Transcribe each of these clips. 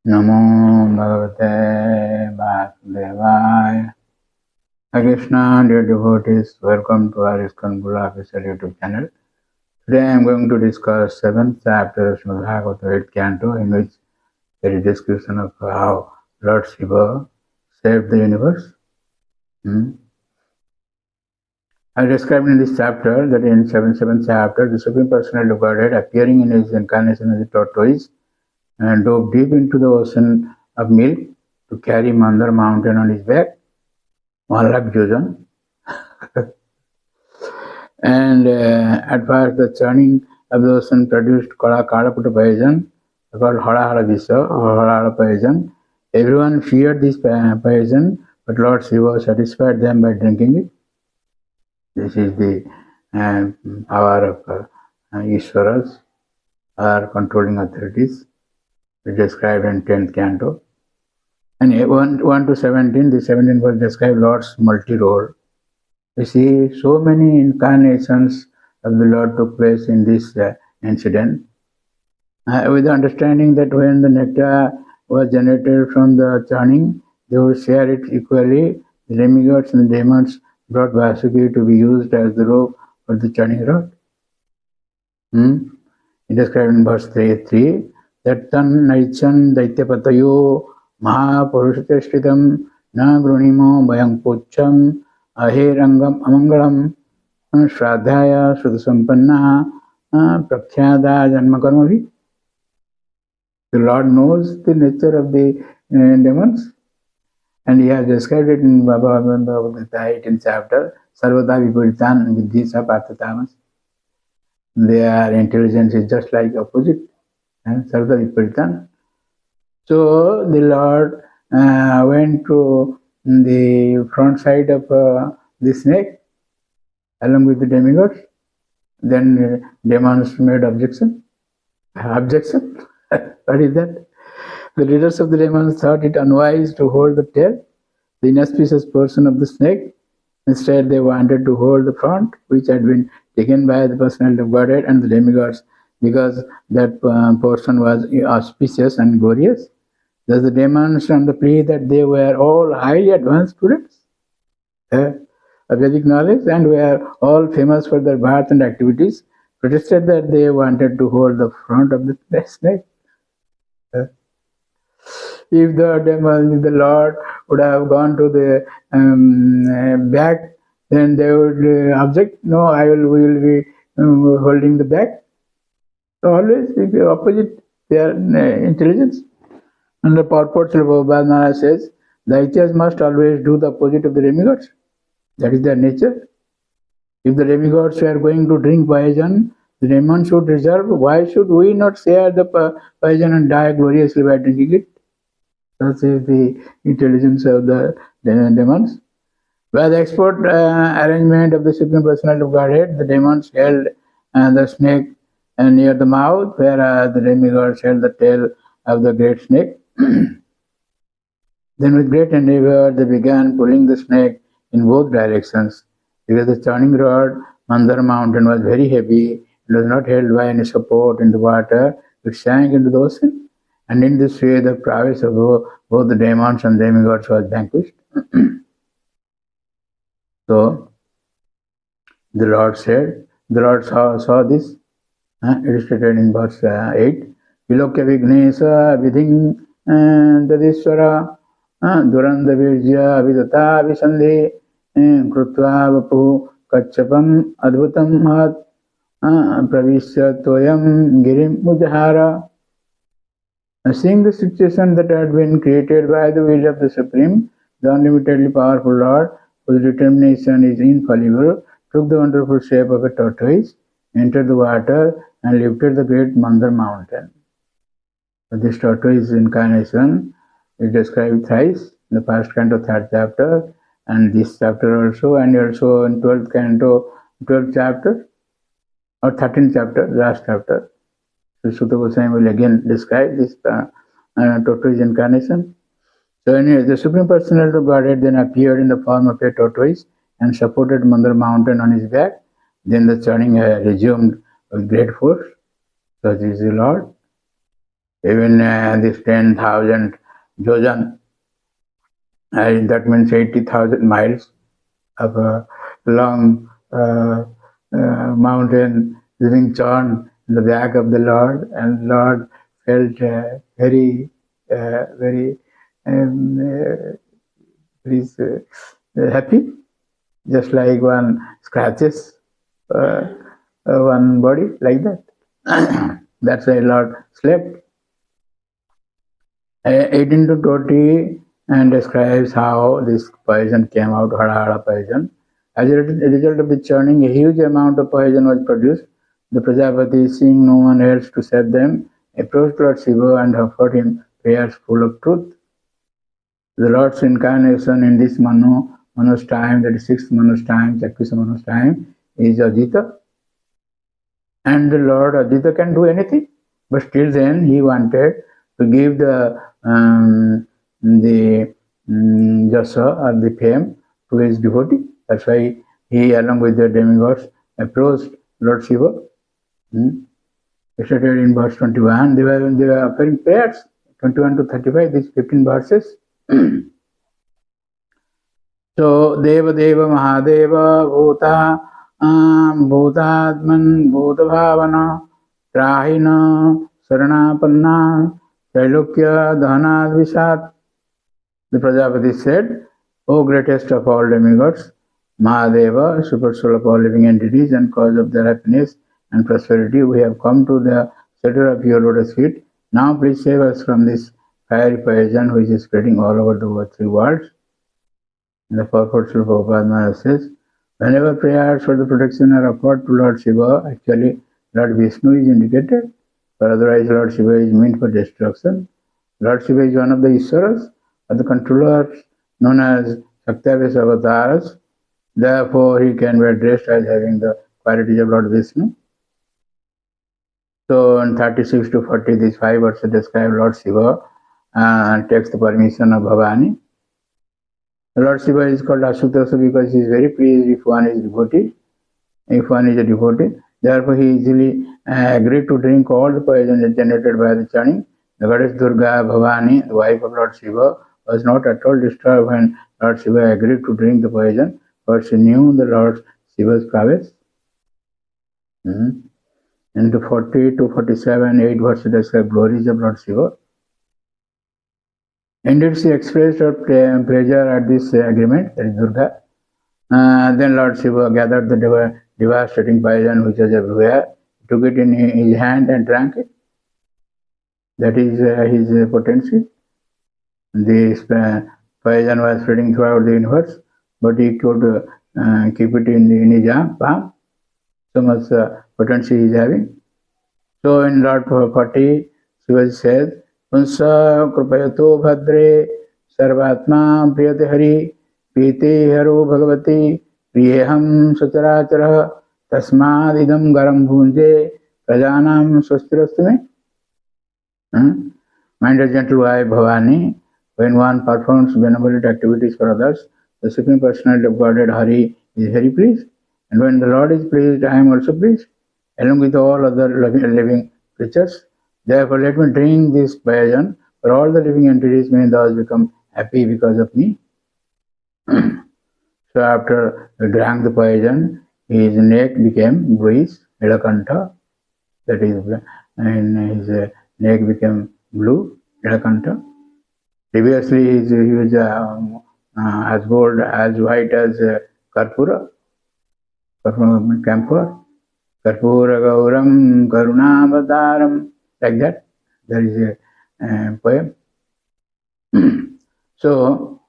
Namo Bhagavate Vasudevaya. Hare Krishna, dear devotees, welcome to our ISKCON Guru Official YouTube channel. Today I am going to discuss 7th chapter of Srimad Bhagavatam 8th canto, in which there is description of how Lord Shiva saved the universe. I described in this chapter that in 7th chapter, the Supreme Personality of Godhead, appearing in his incarnation as a tortoise, and dove deep into the ocean of milk to carry Mandar mountain on his back, 1 lakh yojan. And at first the churning of the ocean produced Kalaputa poison, called Hara Hara Visa or Hara Hara poison. Everyone feared this poison, but Lord Shiva satisfied them by drinking it. This is the power of Ishwaras, or controlling authorities, described in 10th canto. And 1 to 17, the 17th verse describes Lord's multi-role. You see, so many incarnations of the Lord took place in this incident, with the understanding that when the nectar was generated from the churning, they would share it equally. The demigods and the demons brought Vasuki to be used as the rope for the churning rod. It described in verse 3 that tan naichan daityapatayo mahapurushacheshritam na grunimo bayang pucham ahirangam amangalam shraddhaya srudasampanna prakhyada janmakarmavi. The Lord knows the nature of the demons, and he has described it in Bhagavad Gita 18th chapter, Sarvada Vipuritan Vidhisa Parthatamas. Their intelligence is just like opposite, Sarvada Vipuritan. So the Lord went to the front side of the snake along with the demigods. Then demons made objection. What is that? The leaders of the demons thought it unwise to hold the tail, the inauspicious portion of the snake. Instead, they wanted to hold the front, which had been taken by the personality of Godhead and the demigods, because that portion was auspicious and glorious. Thus the demons, on the plea that they were all highly advanced students of Vedic knowledge and were all famous for their birth and activities, protested that they wanted to hold the front of the snake. If the Lord would have gone to the back, then they would object. No, we will be holding the back. So always the opposite their intelligence. And the purport of Bhagavad says, the Daityas must always do the opposite of the demigods. That is their nature. If the demigods were going to drink poison, the demons should reserve. Why should we not share the poison and die gloriously by drinking it? Such is the intelligence of the demons. By the expert arrangement of the Supreme Personality of Godhead, the demons held the snake near the mouth, whereas the demigods held the tail of the great snake. Then with great endeavor, they began pulling the snake in both directions, because the churning rod, Mandar mountain, was very heavy and was not held by any support in the water. It sank into the ocean, and in this way the prowess of both the demons and demigods was vanquished. So the Lord saw this. It is stated in verse 8. Vilokya Vignesha Vidhing Dadiswara Duranda Virjya Vidata Visandhi Krutva Vapu Kachapam Adbhutam Hat Pravishya Toyam Girim Mujahara. Seeing the situation that had been created by the will of the Supreme, the unlimitedly powerful Lord, whose determination is infallible, took the wonderful shape of a tortoise, entered the water, and lifted the great Mandar mountain. This tortoise incarnation is described thrice in the first canto, 3rd chapter, and this chapter also, and also in 12th canto, 12th chapter, or 13th chapter, last chapter. So Sutta Goswami will again describe this tortoise incarnation. So anyway, the Supreme Personality of Godhead then appeared in the form of a tortoise and supported Mandar mountain on his back. Then the churning resumed with great force. So this is the Lord. even this 10,000 jojan, that means 80,000 miles of a long mountain living John in the back of the Lord, and Lord felt very, very, happy, just like one scratches one body like that. That's why Lord slept. 18 to 20 and describes how this poison came out, hada hada poison. As a result of the churning, a huge amount of poison was produced. The Prajapati, seeing no one else to save them, approached Lord Shiva and offered him prayers full of truth. The Lord's incarnation in this Manu's time, that is sixth Manu's time, Chakkisa Manu's time, is Ajita. And the Lord Ajita can do anything. But still then he wanted to give the jasa or the fame to his devotee. That's why he, along with the demigods, approached Lord Shiva. Stated in verse 21, they were offering prayers, 21 to 35, these 15 verses. So, Deva Deva Mahadeva Bhuta Bhutatman Bhutabhavana Trahina Saranapanna Trailokya Dhanad Vishat. The Prajapati said, O greatest of all demigods, Mahadeva, super soul of all living entities and cause of their happiness and prosperity, we have come to the shelter of your lotus feet. Now please save us from this fiery poison which is spreading all over the three worlds. The purport of Prabhupada says, whenever prayers for the protection are offered to Lord Shiva, actually Lord Vishnu is indicated, but otherwise Lord Shiva is meant for destruction. Lord Shiva is one of the Iswaras, or the controllers known as Shaktavesh avatars. Therefore, he can be addressed as having the qualities of Lord Vishnu. So, in 36 to 40, these 5 verses describe Lord Shiva and takes the permission of Bhavani. Lord Shiva is called Ashutosa because he is very pleased if one is devotee. If one is a devotee, therefore he easily agreed to drink all the poison generated by the churning. The goddess Durga Bhavani, the wife of Lord Shiva, was not at all disturbed when Lord Shiva agreed to drink the poison, for she knew the Lord Shiva's prowess. Into 40 to 47, 8 verses describe glories of Lord Shiva. Indeed, she expressed her pleasure at this agreement, that is Durga. Then Lord Shiva gathered the devastating poison which was everywhere, took it in his hand and drank it. That is his potency. This poison was spreading throughout the universe, but he could keep it in his palm. So much potency he is having. So in Lord 40, Shiva says, Punsa Krupayato Bhadre Sarvatma Priyate Hari Pite Haro Bhagavati Priyeham Satarachara Tasmad Idam Garam Bhunje Prajanam Swastirastume. Mind a gentle wife Bhavani, when one performs benevolent activities for others, the Supreme Personality of Godhead Hari is very pleased. And when the Lord is pleased, I am also pleased, along with all other living creatures. Therefore, let me drink this poison, for all the living entities may thus become happy because of me. So after he drank the poison, his neck became bruised, Nilakantha, that is, and his neck became blue, Nilakantha. Previously, he was as gold, as white as Karpura, camphor. Karpura Gauram Karunavadaram, like that. There is a poem. So,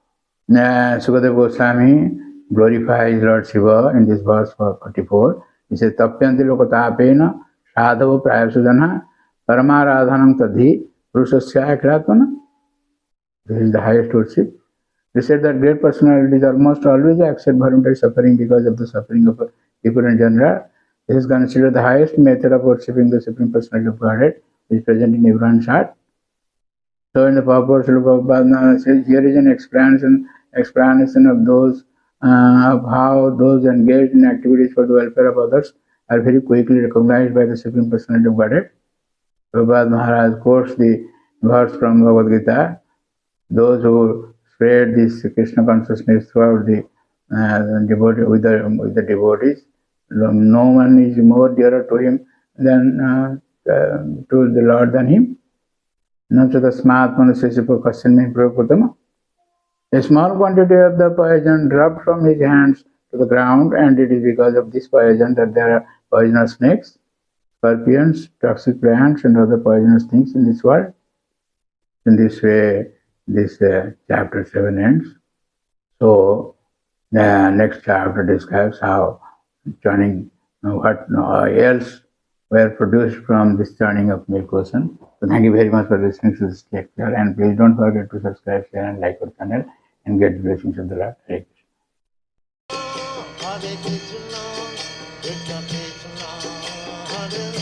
Sukadeva Goswami glorifies Lord Shiva in this verse 44. He says, Tapyanti lokatapena sadhava prayasudana paramaradhanam tadhi purusasya kiratmana. This is the highest worship. They said that great personalities almost always accept voluntary suffering because of the suffering of people in general. This is considered the highest method of worshipping the Supreme Personality of Godhead, which is present in everyone's heart. So in the purport, Srila Prabhupada says, here is an explanation of those of how those engaged in activities for the welfare of others are very quickly recognized by the Supreme Personality of Godhead. Prabhupada Maharaj quotes the verse from Bhagavad Gita. Those who spread this Krishna consciousness throughout the devotee with the devotees, no one is more dearer to him than to the Lord than him. Nachatasmat manusya question me prabhupatama. A small quantity of the poison dropped from his hands to the ground, and it is because of this poison that there are poisonous snakes, scorpions, toxic plants, and other poisonous things in this world. In this way, this chapter 7 ends. So, the next chapter describes how churning, what else were produced from this churning of milk ocean. So, thank you very much for listening to this lecture, and please don't forget to subscribe, share, and like our channel, and get the blessings of the Lord. Hare Krishna. Hare Krishna, Krishna Krishna, Hare